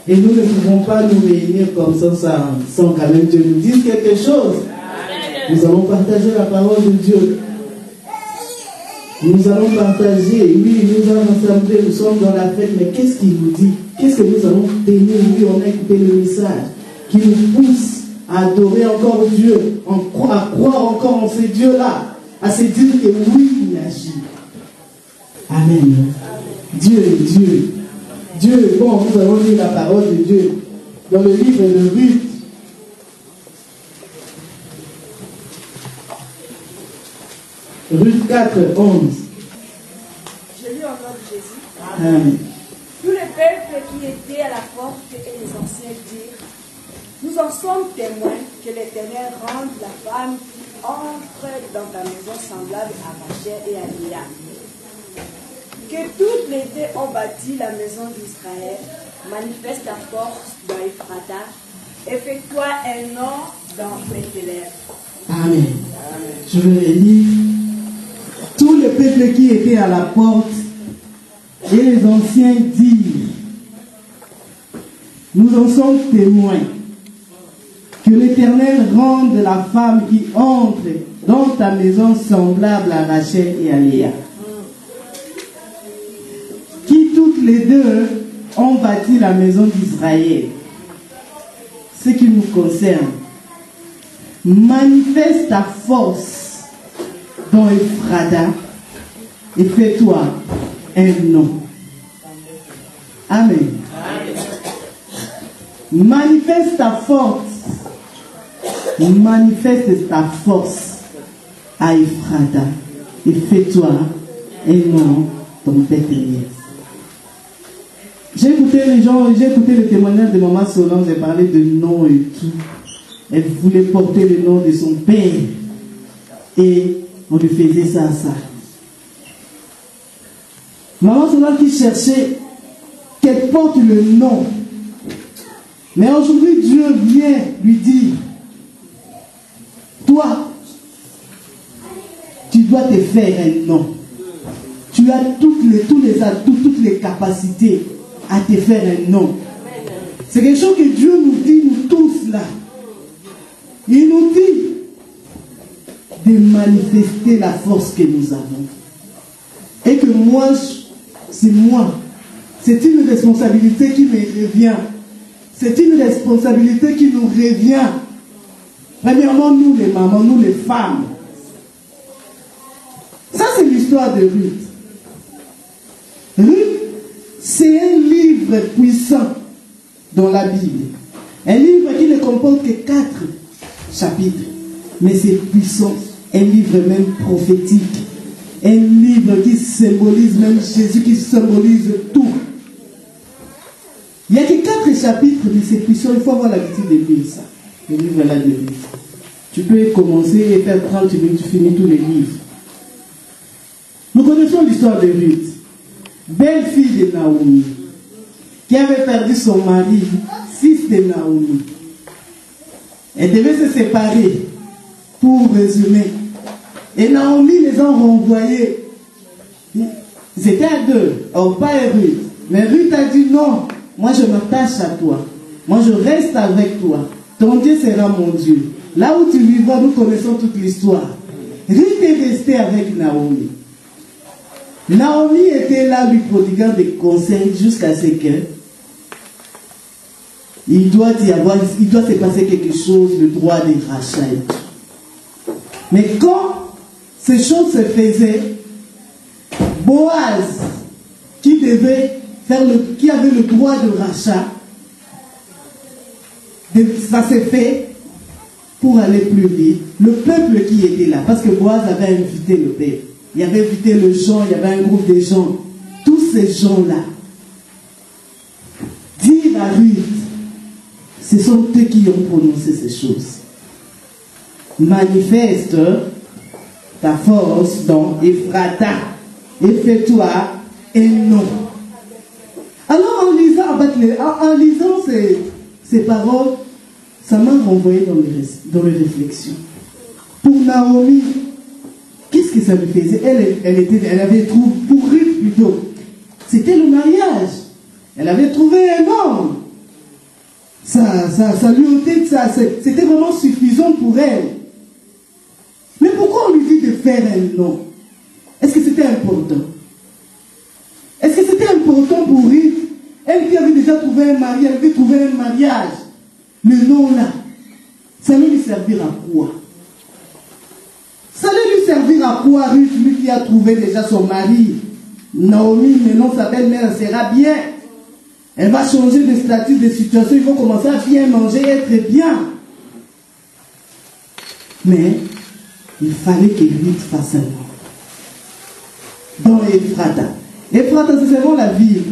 Et nous ne pouvons pas nous réunir comme ça sans quand même Dieu nous dise quelque chose. Nous allons partager la parole de Dieu. Nous allons partager. Oui, nous allons assembler, nous sommes dans la fête, mais qu'est-ce qu'il nous dit? Qu'est-ce que nous allons tenir? Oui, on a écouté le message qui nous pousse à adorer encore Dieu, à croire encore en ces dieux-là, à se dire que oui, il agit. Amen. Dieu est Dieu. Dieu est bon. Nous allons lire la parole de Dieu dans le livre de Ruth. Ruth 4, 11. Je lis au nom de Jésus. Amen. Tous les peuples qui étaient à la porte et les anciens dirent: nous en sommes témoins que l'Éternel rende la femme qui entre dans ta maison semblable à Rachel et à Léa. Que toutes les deux ont bâti la maison d'Israël, manifeste ta force dans Ephrata, et fais-toi un nom dans Bethléem. Amen. Je vais lire. Tous les peuples qui étaient à la porte et les anciens dirent: nous en sommes témoins que l'Éternel rende la femme qui entre dans ta maison semblable à Rachel et à Léa, qui toutes les deux ont bâti la maison d'Israël. Ce qui nous concerne, manifeste ta force dans Ephrata et fais-toi un nom. Amen. Manifeste ta force. Manifeste ta force à Ephrata et fais-toi un nom dans Bethléem. J'ai écouté les gens, j'ai écouté le témoignage de maman Solange, j'ai parlé de nom et tout. Elle voulait porter le nom de son père. Et on lui faisait ça. Maman Solange qui cherchait qu'elle porte le nom. Mais aujourd'hui, Dieu vient lui dire: toi, tu dois te faire un nom. Tu as tous les atouts, toutes les capacités à te faire un nom. C'est quelque chose que Dieu nous dit, nous tous là. Il nous dit de manifester la force que nous avons. Et que moi, c'est moi. C'est une responsabilité qui me revient. C'est une responsabilité qui nous revient. Premièrement, nous les mamans, nous les femmes. Ça, c'est l'histoire de Ruth. Ruth, c'est un livre puissant dans la Bible. Un livre qui ne comporte que 4 chapitres. Mais c'est puissant. Un livre même prophétique. Un livre qui symbolise même Jésus, qui symbolise tout. Il n'y a que 4 chapitres, mais c'est puissant. Il faut avoir l'habitude de lire ça. Le livre là de Ruth. Tu peux commencer et faire 30 minutes, tu finis tous les livres. Nous connaissons l'histoire de Ruth, belle fille de Naomi, qui avait perdu son mari, fils de Naomi. Elle devait se séparer, pour résumer. Et Naomi les a renvoyés. Ils étaient à 2, Orpa et Ruth. Mais Ruth a dit non, moi je m'attache à toi. Moi je reste avec toi. Ton Dieu sera mon Dieu. Là où tu vivras, nous connaissons toute l'histoire. Ruth est restée avec Naomi. Naomi était là lui prodiguant des conseils jusqu'à ce que il doit se passer quelque chose, le droit de Rachel. Mais quand ces choses se faisaient, Boaz, qui avait le droit de rachat, ça s'est fait pour aller plus vite. Le peuple qui était là, parce que Boaz avait invité le peuple. Il avait invité le gens, il y avait un groupe de gens. Tous ces gens-là disent à Ruth, ce sont eux qui ont prononcé ces choses. Manifeste ta force dans Ephrata et fais-toi un nom. Alors en lisant ces paroles, ça m'a renvoyé dans les réflexions. Pour Naomi, qu'est-ce que ça lui faisait? Elle avait trouvé, pour Ruth plutôt, c'était le mariage. Elle avait trouvé un homme sa loyauté, c'était vraiment suffisant pour elle. Mais pourquoi on lui dit de faire un nom? Est-ce que c'était important? Est-ce que c'était important pour Ruth? Elle qui avait déjà trouvé un mari, elle avait trouvé un mariage. Le nom là, ça allait lui servir à quoi? Ça allait lui servir à quoi, Ruth, lui qui a trouvé déjà son mari? Naomi, maintenant sa belle-mère sera bien. Elle va changer de statut, de situation, il faut commencer à bien manger, être bien. Mais il fallait que Ruth fasse un nom. Dans Ephrata. Ephrata, c'est seulement la ville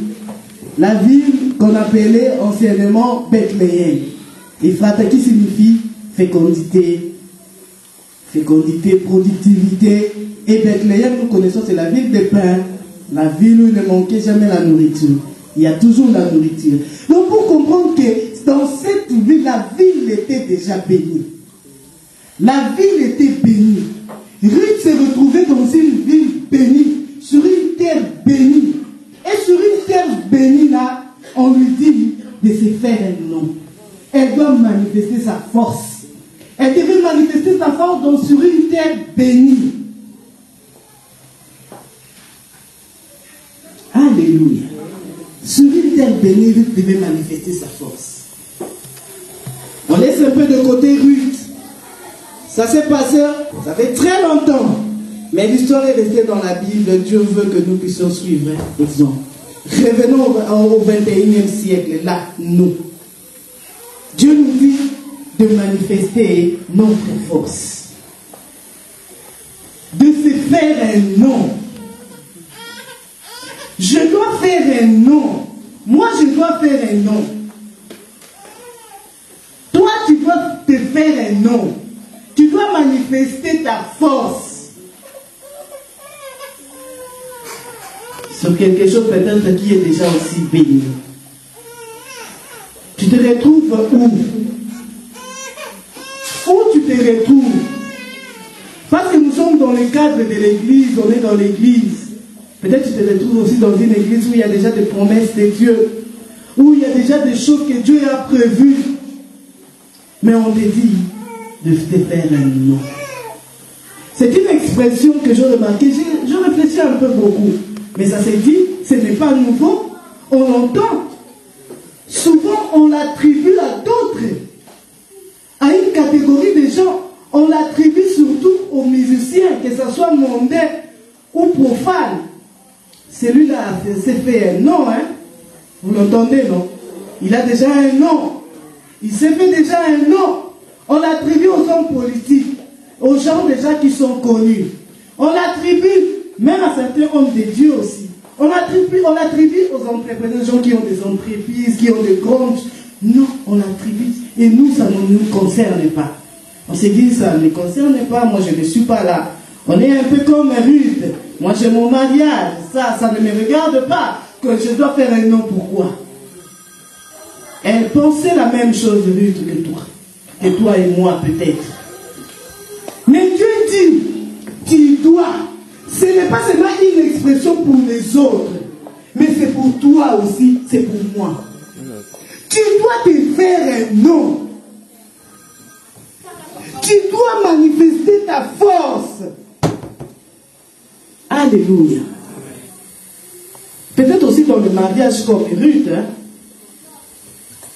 qu'on appelait anciennement Bethléem. Ephrata qui signifie fécondité, productivité. Et Bethléem, nous connaissons, c'est la ville des pains, la ville où il ne manquait jamais la nourriture. Il y a toujours la nourriture. Donc pour comprendre que dans cette ville, la ville était déjà bénie. La ville était bénie. Ruth s'est retrouvée dans une ville bénie, sur une terre bénie. Et sur une terre bénie là, on lui dit de se faire un nom. Elle doit manifester sa force. Elle devait manifester sa force sur une terre bénie. Alléluia. Sur une terre bénie, Ruth devait manifester sa force. On laisse un peu de côté Ruth. Ça s'est passé, ça fait très longtemps. Mais l'histoire est restée dans la Bible. Dieu veut que nous puissions suivre l'exemple. Revenons au 21e siècle, là, nous. Dieu nous dit de manifester notre force. De se faire un nom. Je dois faire un nom. Moi, je dois faire un nom. Toi, tu dois te faire un nom. Tu dois manifester ta force. Sur quelque chose peut-être qui est déjà aussi béni. Tu te retrouves où? Où tu te retrouves? Parce que nous sommes dans le cadre de l'église, on est dans l'église. Peut-être tu te retrouves aussi dans une église où il y a déjà des promesses de Dieu, où il y a déjà des choses que Dieu a prévues. Mais on te dit de te faire un nom. C'est une expression que j'ai remarquée, je réfléchis un peu beaucoup. Mais ça s'est dit, ce n'est pas nouveau, on l'entend. Souvent, on l'attribue à d'autres, à une catégorie de gens. On l'attribue surtout aux musiciens, que ce soit mondain ou profane. Celui-là s'est fait un nom, hein? Vous l'entendez, non? Il a déjà un nom. Il s'est fait déjà un nom. On l'attribue aux hommes politiques, aux gens déjà qui sont connus. On l'attribue même à certains hommes de Dieu aussi. On l'attribue aux entrepreneurs, gens qui ont des entreprises, qui ont des comptes. Non, on l'attribue. Et nous, ça ne nous concerne pas. On s'est dit, ça ne me concerne pas, moi je ne suis pas là. On est un peu comme Ruth. Moi j'ai mon mariage, ça ne me regarde pas. Que je dois faire un nom, pourquoi? Elle pensait la même chose, Ruth, que toi et moi peut-être. Mais Dieu dit, tu dois. Ce n'est pas seulement une expression pour les autres, mais c'est pour toi aussi, c'est pour moi. Tu dois te faire un nom. Tu dois manifester ta force. Alléluia. Peut-être aussi dans le mariage comme Ruth. Hein?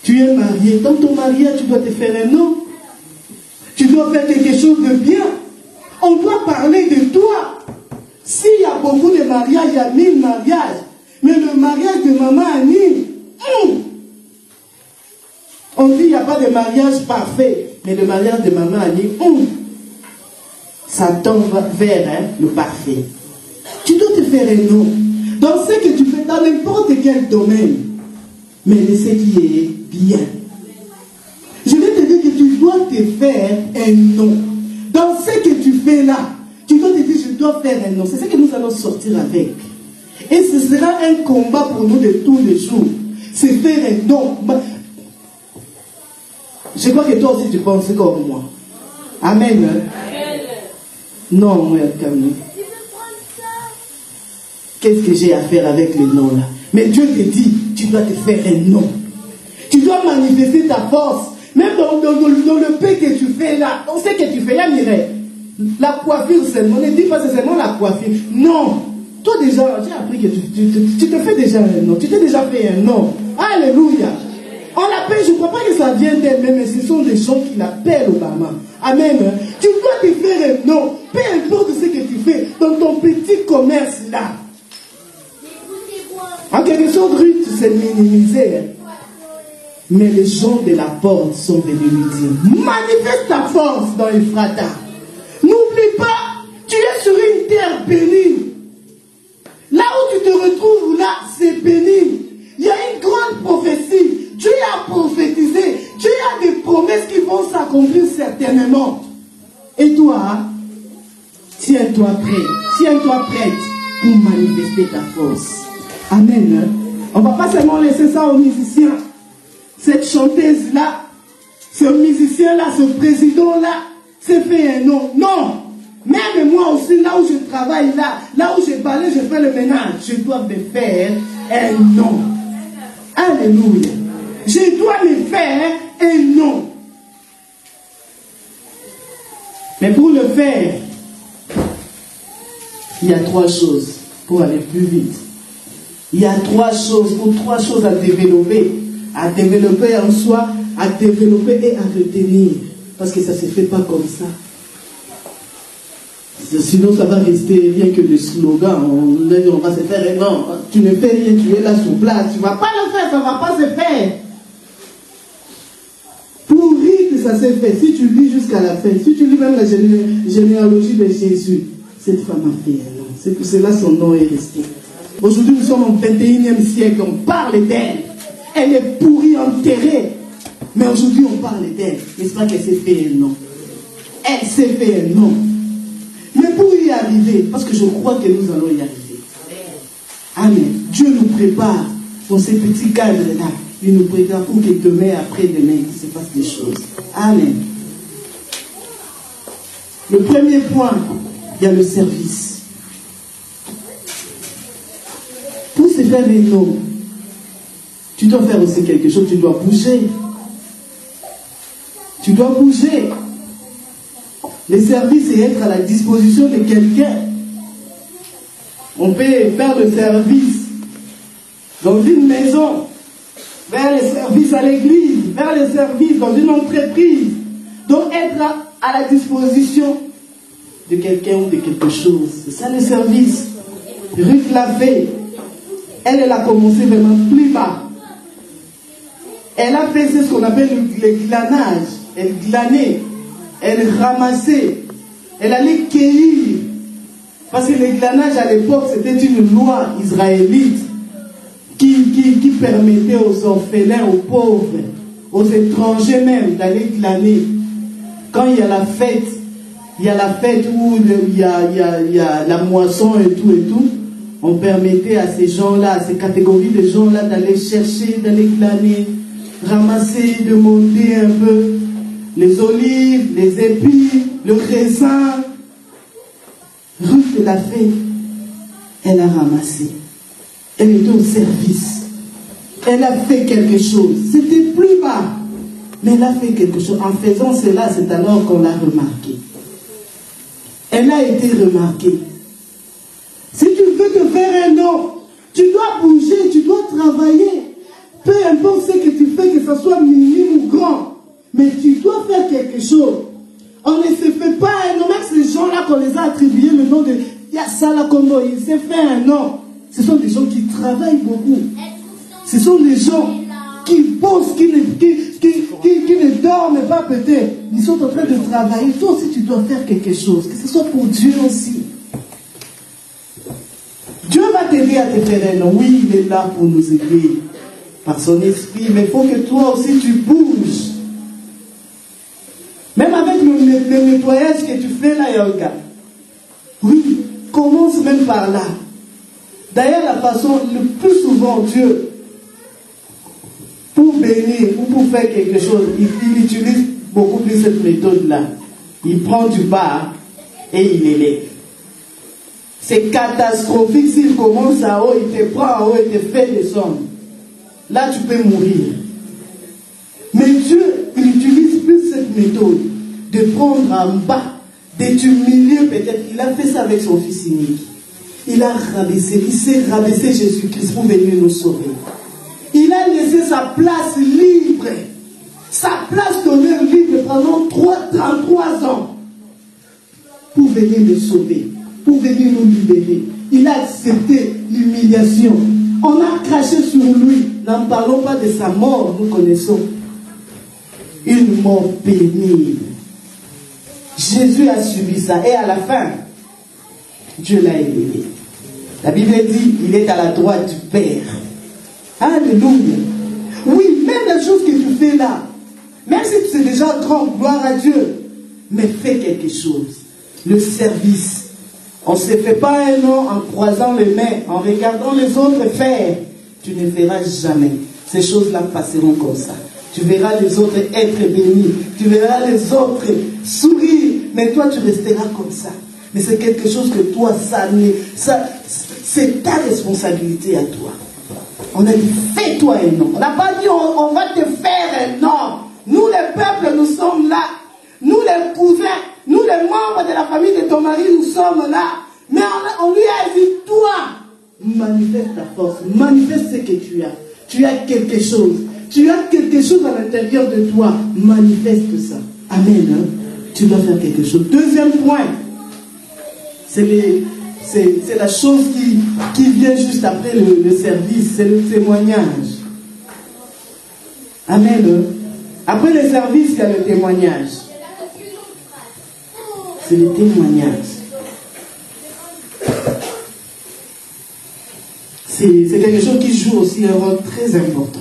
Tu es marié. Dans ton mariage, tu dois te faire un nom. Tu dois faire quelque chose de bien. On doit parler de toi. S'il y a beaucoup de mariages, il y a 1000 mariages. Mais le mariage de maman Annie, on dit qu'il n'y a pas de mariage parfait. Mais le mariage de maman Annie, ça tombe vers le parfait. Tu dois te faire un nom. Dans ce que tu fais, dans n'importe quel domaine. Mais de ce qui est bien. Je vais te dire que tu dois te faire un nom. Dans ce que tu fais là, tu dois te dire, je dois faire un nom. C'est ce que nous allons sortir avec. Et ce sera un combat pour nous de tous les jours. C'est faire un nom. Je crois que toi aussi tu penses comme moi. Amen. Amen. Non, moi, Camille. Qu'est-ce que j'ai à faire avec les noms là? Mais Dieu te dit, tu dois te faire un nom. Tu dois manifester ta force. Même dans le paix que tu fais là, on sait que tu fais, Mireille. La coiffure seulement, ne dis pas c'est seulement la coiffure. Non. Toi déjà, j'ai appris que tu te fais déjà un nom. Tu t'es déjà fait un nom. Alléluia. On l'appelle, je ne crois pas que ça vienne d'elle-même, mais ce sont des gens qui l'appellent Obama. Amen. Tu dois te faire un nom. Peu importe ce que tu fais dans ton petit commerce là. En quelque sorte, Ruth s'est minimisée. Mais les gens de la porte sont venus lui dire, manifeste ta force dans Ephrata. N'oublie pas, tu es sur une terre bénie. Là où tu te retrouves là, c'est béni. Il y a une grande prophétie. Dieu a prophétisé. Dieu a des promesses qui vont s'accomplir certainement. Et toi, tiens-toi prêt. Tiens-toi prête pour manifester ta force. Amen. On ne va pas seulement laisser ça aux musiciens. Cette chanteuse-là, ce musicien-là, ce président-là, s'est fait un nom. Non. Même moi aussi, là où je travaille, là où je balaye, je fais le ménage, je dois me faire un nom. Alléluia. Je dois me faire un nom. Mais pour le faire, il y a 3 choses pour aller plus vite. Il y a 3 choses, ou 3 choses à développer en soi, à développer et à retenir. Parce que ça ne se fait pas comme ça. Sinon, ça va rester rien que des slogans. On va se faire. Non, tu ne fais rien, tu es là sur place. Tu ne vas pas le faire, ça ne va pas se faire. Pour rire que ça s'est fait, si tu lis jusqu'à la fin, si tu lis même la généalogie de Jésus, cette femme a fait un nom. C'est pour cela son nom est resté. Aujourd'hui, nous sommes au 21e siècle, on parle d'elle. Elle est pourrie, enterrée. Mais aujourd'hui, on parle d'elle. N'est-ce pas qu'elle s'est fait un nom? Elle s'est fait un nom. Mais pour y arriver, parce que je crois que nous allons y arriver. Amen. Dieu nous prépare pour ces petits cadres-là. Il nous prépare pour que demain, après-demain, il se passe des choses. Amen. Le premier point, il y a le service. Pour se faire des noms, tu dois faire aussi quelque chose, tu dois bouger. Tu dois bouger. Le service, c'est être à la disposition de quelqu'un. On peut faire le service dans une maison, faire le service à l'église, faire le service dans une entreprise. Donc être à la disposition de quelqu'un ou de quelque chose. C'est ça le service. Ruth l'a fait. Elle a commencé vraiment plus bas. Elle a fait ce qu'on appelle le glanage. Elle glanait. Elle ramassait, elle allait cueillir. Parce que le glanage à l'époque, c'était une loi israélite qui permettait aux orphelins, aux pauvres, aux étrangers même, d'aller glaner. Quand il y a la fête où il y a la moisson et tout, on permettait à ces gens-là, à ces catégories de gens-là, d'aller chercher, d'aller glaner, ramasser, de monter un peu. Les olives, les épis, le raisin. Ruth l'a fait. Elle a ramassé. Elle était au service. Elle a fait quelque chose. C'était plus bas. Mais elle a fait quelque chose. En faisant cela, c'est alors qu'on l'a remarqué. Elle a été remarquée. Si tu veux te faire un nom, tu dois bouger, tu dois travailler. Peu importe ce que tu fais, que ce soit minime ou grand. Mais tu dois faire quelque chose. On ne se fait pas un nom. Même ces gens-là qu'on les a attribués le nom de Yassala Kondo, il s'est fait un nom. Ce sont des gens qui travaillent beaucoup. Ce sont des gens qui bossent, qui ne dorment pas peut-être. Ils sont en train de travailler. Toi aussi, tu dois faire quelque chose. Que ce soit pour Dieu aussi. Dieu va t'aider à te faire un nom. Oui, il est là pour nous aider par son esprit. Mais il faut que toi aussi, tu bouges. Même avec le nettoyage que tu fais là, Yoga. Oui, commence même par là. D'ailleurs, la façon, le plus souvent, Dieu, pour bénir ou pour faire quelque chose, il utilise beaucoup plus cette méthode-là. Il prend du bas et il élève. C'est catastrophique s'il commence à haut, il te prend à haut et te fait descendre. Là, tu peux mourir. méthode de prendre en bas, de t'humilier peut-être. Il a fait ça avec son fils unique. Il a rabaissé, il s'est rabaissé Jésus-Christ pour venir nous sauver. Il a laissé sa place libre. Sa place d'honneur libre pendant 33 ans pour venir nous sauver, pour venir nous libérer. Il a accepté l'humiliation. On a craché sur lui. N'en parlons pas de sa mort, nous connaissons. Une mort pénible. Jésus a subi ça. Et à la fin, Dieu l'a élevé. La Bible dit, il est à la droite du Père. Alléluia. Oui, même les choses que tu fais là, même si tu sais déjà grand, gloire à Dieu, mais fais quelque chose. Le service. On ne se fait pas un nom en croisant les mains, en regardant les autres faire. Tu ne feras jamais. Ces choses-là passeront comme ça. Tu verras les autres être bénis. Tu verras les autres sourire. Mais toi, tu resteras comme ça. Mais c'est quelque chose que toi, c'est ta responsabilité à toi. On a dit, fais-toi un nom. On n'a pas dit, on va te faire un nom. Nous, les peuples, nous sommes là. Nous, les cousins, nous, les membres de la famille de ton mari, nous sommes là. Mais on lui a dit, toi, manifeste ta force, manifeste ce que tu as. Tu as quelque chose. Tu as quelque chose à l'intérieur de toi. Manifeste ça. Amen. Hein? Tu dois faire quelque chose. Deuxième point, c'est la chose qui vient juste après le service, c'est le témoignage. Amen. Hein? Après le service, il y a le témoignage. C'est le témoignage. C'est quelque chose qui joue aussi un rôle très important.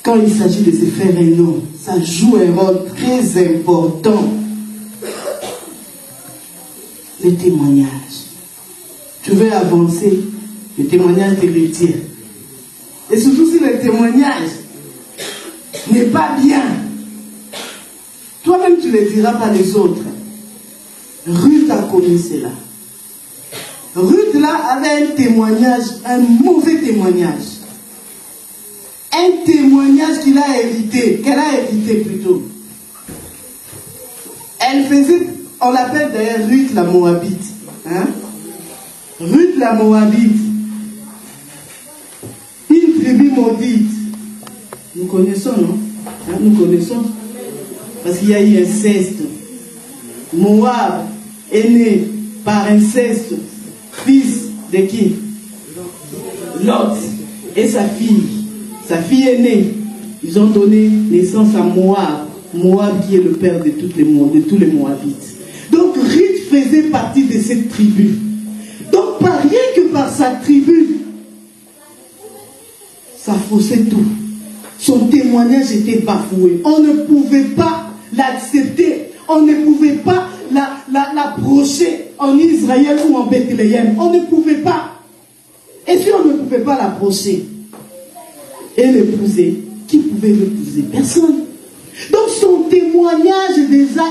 Quand il s'agit de se faire un nom, ça joue un rôle très important. Le témoignage. Tu veux avancer, le témoignage te retient. Et surtout si le témoignage n'est pas bien, toi-même tu ne le diras pas les autres. Ruth a connu cela. Ruth là avait un témoignage, un mauvais témoignage. Un témoignage qu'elle a hérité plutôt. Elle faisait, on l'appelle d'ailleurs Ruth la Moabite. Hein? Ruth la Moabite. Une tribu maudite. Nous connaissons, non? Hein? Nous connaissons. Parce qu'il y a eu inceste. Moab est né par inceste. Fils de qui? Lot. Et sa fille. Sa fille est née. Ils ont donné naissance à Moab. Moab qui est le père de tous les Moabites. Donc Ruth faisait partie de cette tribu. Donc pas rien que par sa tribu, ça faussait tout. Son témoignage était bafoué. On ne pouvait pas l'accepter. On ne pouvait pas l'approcher en Israël ou en Bethléem. On ne pouvait pas. Et si on ne pouvait pas l'approcher et l'épouser, qui pouvait l'épouser? Personne. Donc son témoignage déjà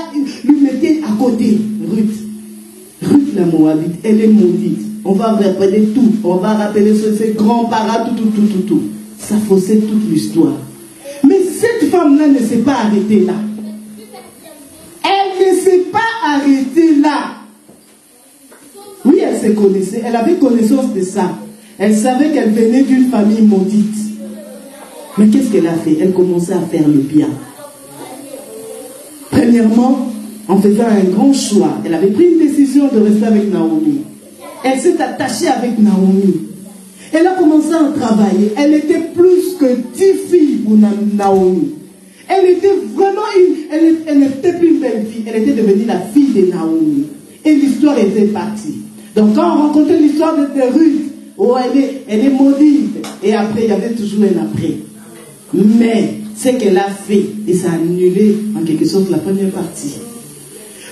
lui mettait à côté. Ruth la Moabite, elle est maudite. On va rappeler tout. On va rappeler ses grands-parents, tout. Ça faussait toute l'histoire. Mais cette femme-là ne s'est pas arrêtée là. Elle ne s'est pas arrêtée là. Oui, elle se connaissait. Elle avait connaissance de ça. Elle savait qu'elle venait d'une famille maudite. Mais qu'est-ce qu'elle a fait? Elle commençait à faire le bien. Premièrement, en faisant un grand choix, elle avait pris une décision de rester avec Naomi. Elle s'est attachée avec Naomi. Elle a commencé à travailler. Elle était plus que 10 filles pour Naomi. Elle était vraiment elle n'était plus une belle fille. Elle était devenue la fille de Naomi. Et l'histoire était partie. Donc quand on rencontrait l'histoire de Ruth, oh, elle est maudite. Et après, il y avait toujours un après. Mais ce qu'elle a fait, et ça a annulé en quelque sorte la première partie.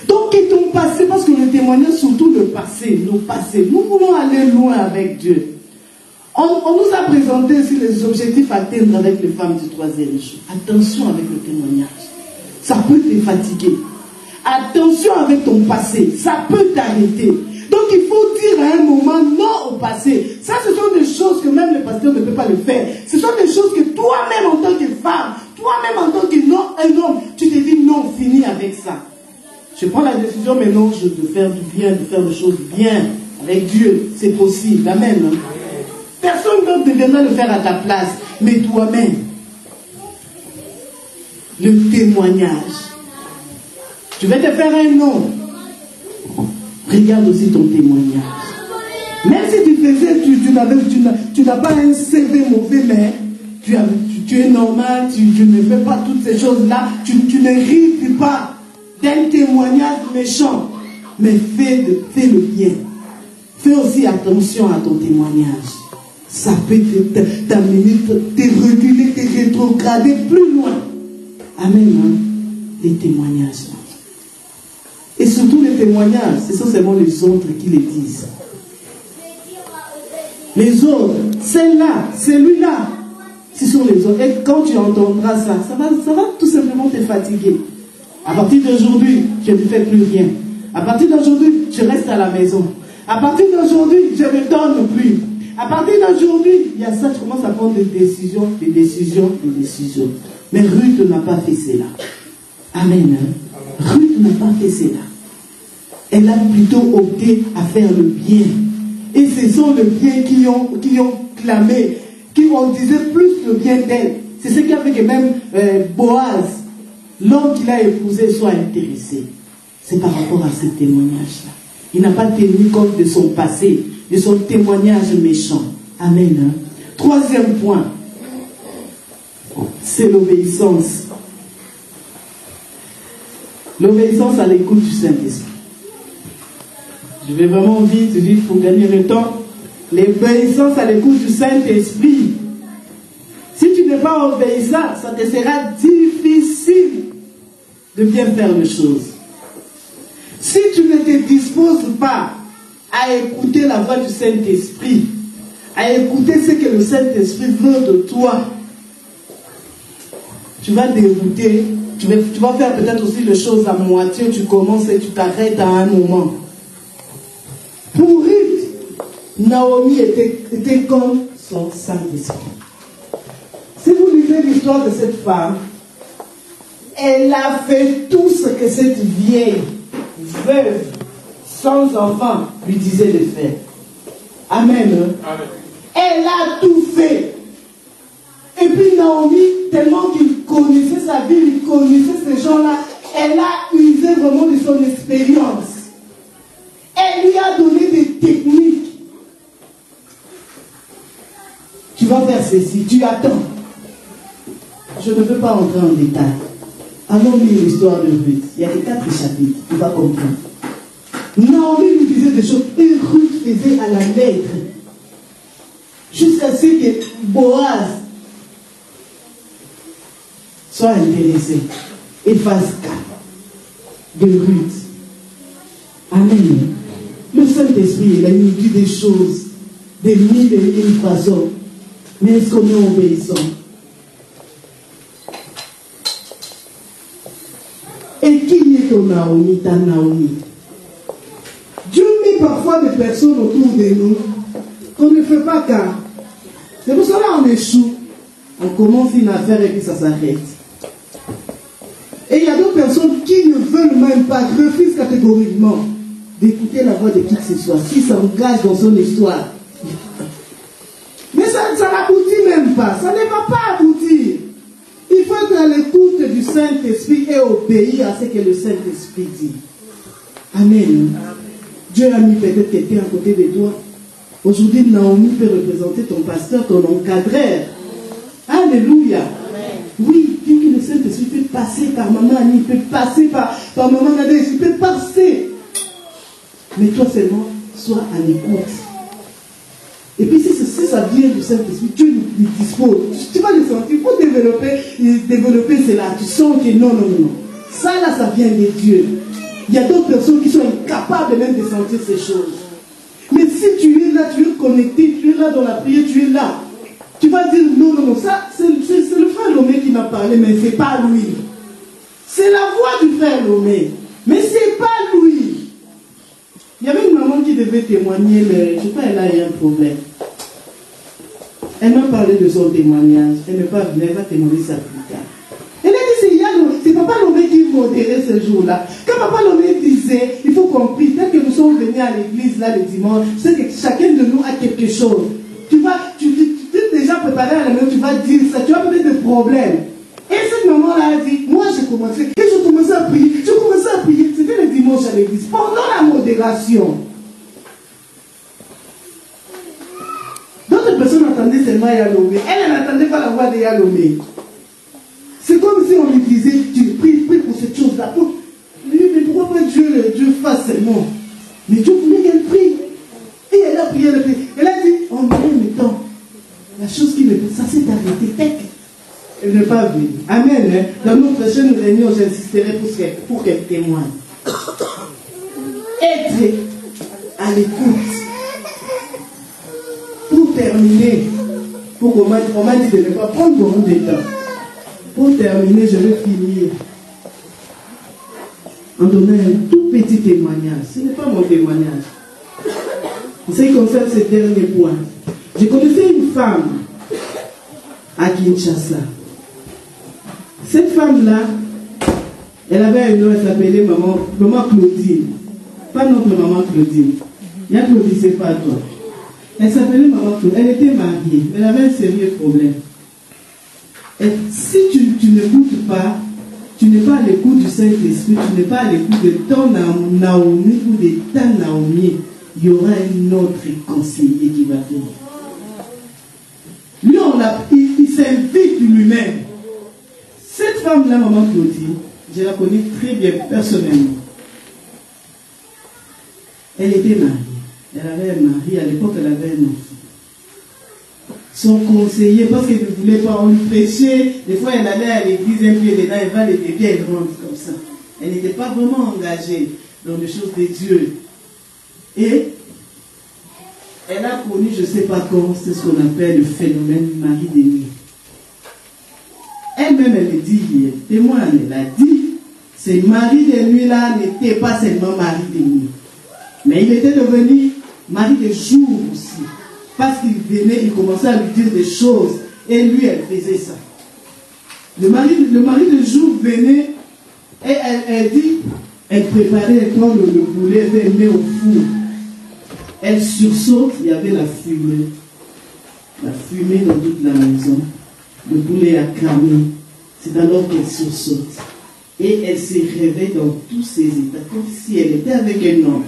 Donc, et ton passé, parce que le témoignage, surtout le passé, nos passés, nous voulons aller loin avec Dieu. On nous a présenté aussi les objectifs à atteindre avec les femmes du 3e jour. Attention avec le témoignage. Ça peut te fatiguer. Attention avec ton passé. Ça peut t'arrêter. Donc il faut dire à un moment non au passé. Ça, ce sont des choses que même le pasteur ne peut pas le faire. Ce sont des choses que toi-même en tant que femme, toi-même en tant qu'homme, un homme, tu te dis non, finis avec ça. Je prends la décision maintenant de faire du bien, de faire des choses bien avec Dieu. C'est possible. Amen. Personne d'autre ne viendra le faire à ta place, mais toi-même. Le témoignage. Tu vas te faire un nom. Regarde aussi ton témoignage. Même si tu faisais, tu n'as pas un CV mauvais, mais tu es normal, tu ne fais pas toutes ces choses-là, tu ne risques pas d'un témoignage méchant, mais fais le bien. Fais aussi attention à ton témoignage. Ça peut t'amener, te reculer, te rétrograder plus loin. Amen. Hein? Les témoignages. Et surtout les témoignages, ce sont seulement les autres qui les disent. Les autres, celle-là, celui-là, ce sont les autres. Et quand tu entendras ça, ça va tout simplement te fatiguer. À partir d'aujourd'hui, je ne fais plus rien. À partir d'aujourd'hui, je reste à la maison. À partir d'aujourd'hui, je ne donne plus. À partir d'aujourd'hui, il y a ça, tu commences à prendre des décisions. Mais Ruth n'a pas fait cela. Amen. Ruth n'a pas fait cela. Elle a plutôt opté à faire le bien. Et ce sont les biens qui ont clamé, qui ont disait plus le bien d'elle. C'est ce qui a fait que même Boaz, l'homme qu'il a épousé, soit intéressé. C'est par rapport à ce témoignage-là. Il n'a pas tenu compte de son passé, de son témoignage méchant. Amen. Hein? Troisième point, c'est l'obéissance. L'obéissance à l'écoute du Saint-Esprit. Je vais vraiment vite pour gagner le temps. L'obéissance à l'écoute du Saint-Esprit. Si tu n'es pas obéissant, ça te sera difficile de bien faire les choses. Si tu ne te disposes pas à écouter la voix du Saint-Esprit, à écouter ce que le Saint-Esprit veut de toi, tu vas dérouter, tu vas faire peut-être aussi les choses à moitié, tu commences et tu t'arrêtes à un moment. Pour Ruth, Naomi était comme son Saint-Esprit. Si vous lisez l'histoire de cette femme, elle a fait tout ce que cette vieille veuve, sans enfant, lui disait de faire. Amen. Amen. Elle a tout fait. Et puis Naomi, tellement qu'il connaissait sa vie, il connaissait ces gens-là, elle a usé vraiment de son expérience. Elle lui a donné des techniques. Tu vas faire ceci, tu attends. Je ne veux pas entrer en détail. Allons lire l'histoire de Ruth. Il y a que 4 chapitres, tu vas comprendre. Naomi lui disait des choses et Ruth faisait à la lettre. Jusqu'à ce que Boaz soit intéressé et fasse cas de Ruth. Amen. Le Saint-Esprit, il a nous dit des choses, des mille et mille façons. Mais est-ce qu'on est obéissant? Et qui est ton Naomi, ta Naomi? Dieu met parfois des personnes autour de nous qu'on ne fait pas cas. C'est pour cela qu'on échoue. On commence une affaire et puis ça s'arrête. Et il y a d'autres personnes qui ne veulent même pas, refusent catégoriquement d'écouter la voix de qui que ce soit, qui s'engage dans son histoire. Mais ça n'aboutit même pas, ça ne va pas aboutir. Il faut être à l'écoute du Saint-Esprit et obéir à ce que le Saint-Esprit dit. Amen. Dieu a mis peut-être quelqu'un à côté de toi. Aujourd'hui, Naomi peut représenter ton pasteur, ton encadreur. Alléluia. Amen. Oui, bien que le Saint-Esprit peut passer par maman Annie, peut passer par maman Nadège, il peut passer. Mais toi seulement, sois à l'écoute. Et puis si ça vient du Saint-Esprit, Dieu nous dispose. Tu vas le sentir, il faut développer cela. Tu sens que non. Ça là, ça vient de Dieu. Il y a d'autres personnes qui sont incapables même de sentir ces choses. Mais si tu es là, tu es connecté, tu es là dans la prière, tu es là. Tu vas dire non, ça c'est le frère Lomé qui m'a parlé, mais c'est pas lui. C'est la voix du frère Lomé, mais c'est pas lui. Il y avait une maman qui devait témoigner, mais je crois qu'elle a eu un problème. Elle m'a parlé de son témoignage. Elle n'est pas venue, elle va témoigner ça plus tard. Elle a dit, dit modérer ce jour-là. Quand Papa Lomé disait, il faut qu'on prie, dès que nous sommes venus à l'église là le dimanche, c'est que chacun de nous a quelque chose. Tu t'es déjà préparé à la maison, tu vas dire ça, tu as peut-être des problèmes. Et cette maman-là a dit, moi j'ai commencé, et je commençais à prier, c'était le dimanche à l'église, pendant la modération. D'autres personnes entendaient seulement Yalomé, elle n'entendait pas la voix de Yalomé. C'est comme si on lui disait, tu prie pour cette chose-là. Mais pourquoi pas Dieu fasse seulement? Mais Dieu voulait qu'elle prie. Et elle a prié, elle a dit, en même temps, la chose qui me fait, ça s'est arrêté. Elle n'est pas venue. Amen. Hein? Dans notre prochaine réunion, j'insisterai pour qu'elle témoigne. Être à l'écoute. Pour terminer, on m'a dit de ne pas prendre beaucoup de temps. Pour terminer, je vais finir en donnant un tout petit témoignage. Ce n'est pas mon témoignage. En ce qui concerne ce dernier point. Je connaissais une femme à Kinshasa. Cette femme-là, elle avait un nom, elle s'appelait maman Claudine. Pas notre maman Claudine. Il y a Claudine, c'est pas toi. Elle s'appelait maman Claudine. Elle était mariée, mais elle avait un sérieux problème. Et si tu n'écoutes pas, tu n'es pas à l'écoute du Saint-Esprit, tu n'es pas à l'écoute de ton Naomi ou de ta Naomi, il y aura un autre conseiller qui va venir. Lui, il s'invite lui-même. Cette femme-là, maman Claudine, je la connais très bien personnellement. Elle était mariée. Elle avait un mari, à l'époque elle avait un enfant. Son conseiller, parce qu'elle ne voulait pas, on lui prêchait, des fois elle allait à l'église un pied dedans, elle va les pieds, elle rentre comme ça. Elle n'était pas vraiment engagée dans les choses de Dieu. Et elle a connu, je ne sais pas comment, c'est ce qu'on appelle le phénomène mari de nuit. Elle-même, elle le dit hier, témoigne, elle a dit, ce mari de nuit-là n'était pas seulement mari de nuit, mais il était devenu mari de jour aussi. Parce qu'il venait, il commençait à lui dire des choses. Et lui, elle faisait ça. Le mari de jour venait et elle dit, elle préparait, elle prend le poulet, elle met au four. Elle sursaute, il y avait la fumée. La fumée dans toute la maison. Le poulet a cramé. C'est alors qu'elle sursaute. Et elle se réveille dans tous ses états, comme si elle était avec un homme.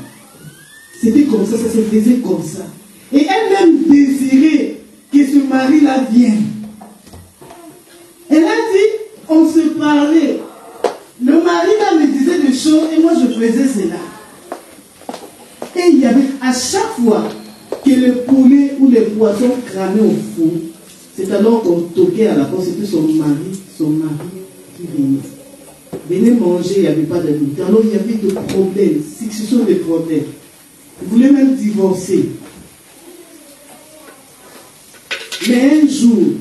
C'était comme ça, ça se faisait comme ça. Et elle-même désirait que ce mari-là vienne. Elle a dit, on se parlait. Le mari-là me disait des choses et moi je faisais cela. Et il y avait à chaque fois que le poulet ou les poissons cramaient au four, c'est alors qu'on toquait à la porte, c'était son mari qui venait. Venez manger, il n'y avait pas de nourriture. Alors il y avait des problèmes, ce sont des problèmes. Il voulait même divorcer. Mais un jour,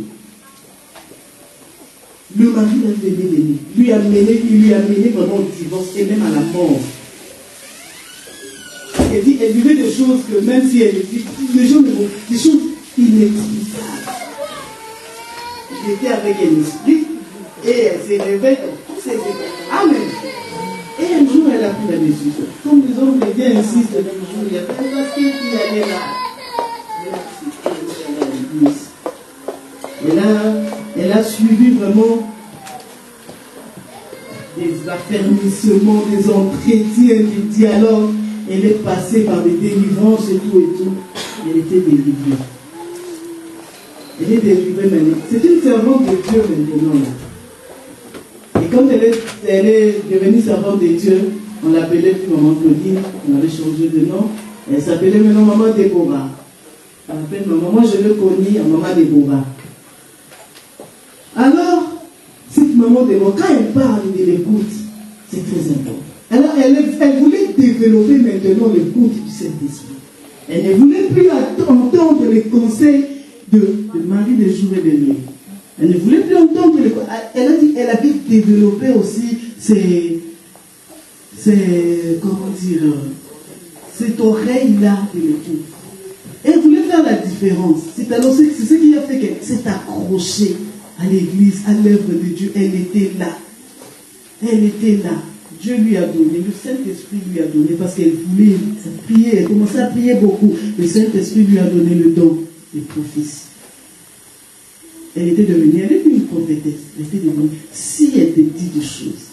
le mari l'a venu, il lui a mené pendant le divorce et même à la mort. Elle dit, elle vivait des choses que même si elle dit, des choses inexplicables. Il était avec un esprit et elle s'est réveillée dans tous ses états. Amen. Et un jour, elle a pris la décision. Comme les hommes les gars insistent le même jour, il y a pas de papier qui allait là. Elle a suivi vraiment des affermissements, des entretiens, des dialogues. Elle est passée par des délivrances et tout. Elle était délivrée. Elle est délivrée maintenant. C'est une servante de Dieu maintenant. Là. Et quand elle est devenue servante de Dieu, on l'appelait plus Maman Claudine, on avait changé de nom. Elle s'appelait maintenant Maman Déborah. On l'appelle Maman. Moi je l'ai connue en Maman Déborah. Alors, cette maman Déborah, quand elle parle de l'écoute, c'est très important. Alors, elle voulait développer maintenant l'écoute du Saint-Esprit. Elle ne voulait plus entendre les conseils de mari de jour et de nuit. Elle ne voulait plus entendre les conseils. Elle a dit qu'elle avait développé aussi cette oreille-là de l'écoute. Elle voulait faire la différence. C'est alors c'est ce qui a fait qu'elle s'est accrochée à l'église, à l'œuvre de Dieu. Elle était là. Elle était là. Dieu lui a donné, le Saint-Esprit lui a donné, parce qu'elle voulait prier, elle commençait à prier beaucoup. Le Saint-Esprit lui a donné le don de prophétie. Elle était une prophétesse. Elle était devenue, si elle te dit des choses.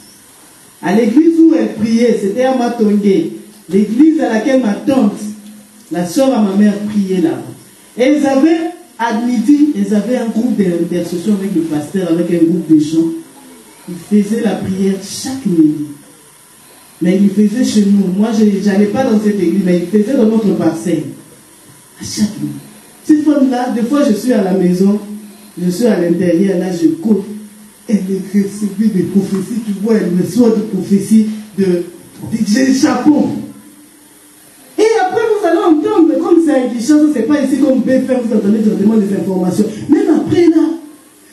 À l'église où elle priait, c'était à Matongé, l'église à laquelle ma tante, la soeur à ma mère, priait là-bas. Et ils avaient, à midi, ils avaient un groupe d'intercession avec le pasteur, avec un groupe de gens. Ils faisaient la prière chaque midi. Mais ils le faisaient chez nous. Moi, je n'allais pas dans cette église, mais ils le faisaient dans notre parcelle. À chaque midi. Cette femme-là, des fois, je suis à la maison, je suis à l'intérieur, là, je cours. Elle recevait des prophéties, tu vois, elle reçoit des prophéties de DJ Chapeau. Et après, vous allez entendre, comme c'est un guichet, c'est pas ici comme BFM, vous entendez directement des informations. Même après, là,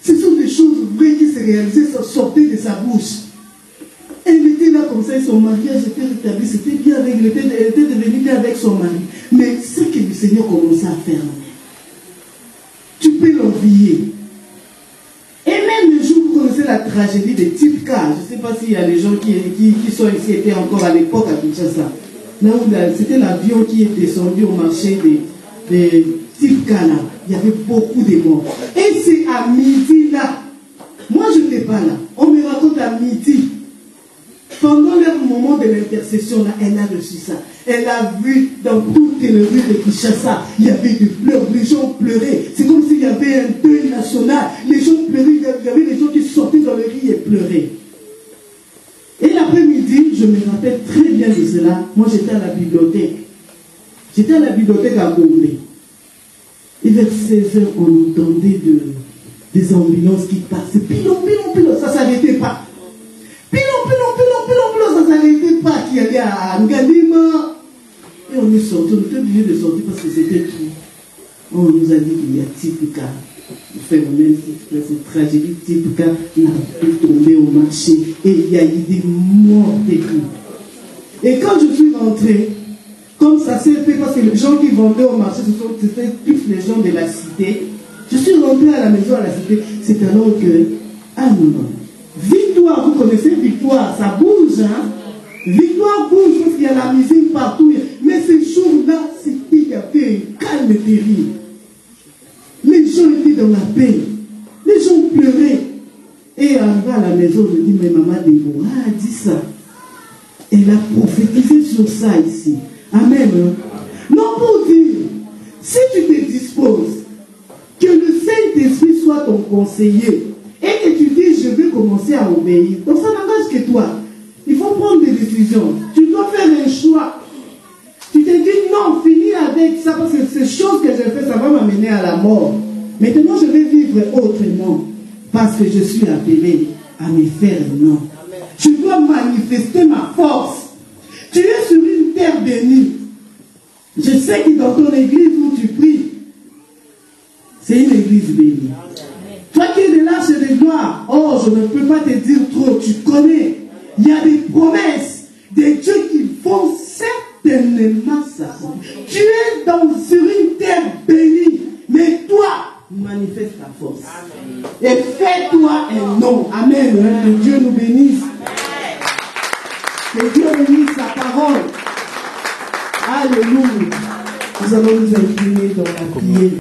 ce sont des choses vraies qui se réalisaient, sortaient de sa bouche. Elle était là comme ça, et son mariage était rétabli, c'était bien avec, elle était devenue bien avec son mari. Mais ce que le Seigneur commençait à faire, tu peux l'envier. Et même le jour où vous connaissez la tragédie de Type K, je ne sais pas s'il y a des gens qui sont ici, étaient encore à l'époque à Kinshasa. Là où c'était l'avion qui est descendu au marché de Type K là. Il y avait beaucoup de morts. Et c'est à midi là. Moi je n'étais pas là. On me raconte à midi. Pendant le moment de l'intercession, là, elle a reçu ça. Elle a vu dans toutes les rues de Kinshasa, il y avait des pleurs, les gens pleuraient. C'est comme s'il y avait un deuil national. Les gens pleuraient, il y avait des gens qui sortaient dans les rues et pleuraient. Et l'après-midi, je me rappelle très bien de cela. Moi, j'étais à la bibliothèque. J'étais à la bibliothèque à Gombe. Et vers 16h, on entendait des ambulances qui passaient. Pilon, ça ne s'arrêtait pas. Pilon, ça ne s'arrêtait pas. Qui allait à Ngalima. Et on est sorti, on était obligé de sortir parce que c'était trop. On nous a dit qu'il y a Type K. Le phénomène, cette tragédie Type K n'a pu tomber au marché. Et il y a eu des morts d'écrit. Et quand je suis rentré, comme ça s'est fait, parce que les gens qui vendaient au marché, c'était plus les gens de la cité. Je suis rentré à la maison à la cité. C'est alors que, ah non. Victoire, vous connaissez Victoire, ça bouge, hein? Victoire bouge parce qu'il y a la musique partout. Mais ces jours-là, il y avait un calme terrible. Les gens étaient dans la paix. Les gens pleuraient. Et arrivé à la maison, je dis, mais maman Déborah a dit ça. Elle a prophétisé sur ça ici. Amen. Non, pour dire, si tu te disposes, que le Saint-Esprit soit ton conseiller, et que tu dis, je vais commencer à obéir. Donc ça n'engage que toi. Il faut prendre des décisions. Tu dois faire un choix. Tu te dis, non, finis avec ça, parce que ces choses que j'ai fait, ça va m'amener à la mort. Maintenant, je vais vivre autrement, parce que je suis appelé à me faire non. Je dois manifester ma force. Tu es sur une terre bénie. Je sais que dans ton église où tu pries, c'est une église bénie. Toi qui es de l'arche de gloire, oh, je ne peux pas te dire trop, tu connais. Il y a des promesses des dieux qui vont certainement s'accomplir. Tu es sur une terre bénie, mais toi, manifeste ta force. Et fais-toi un nom. Amen. Que Dieu nous bénisse. Que Dieu bénisse sa parole. Alléluia. Nous allons nous incliner dans la prière.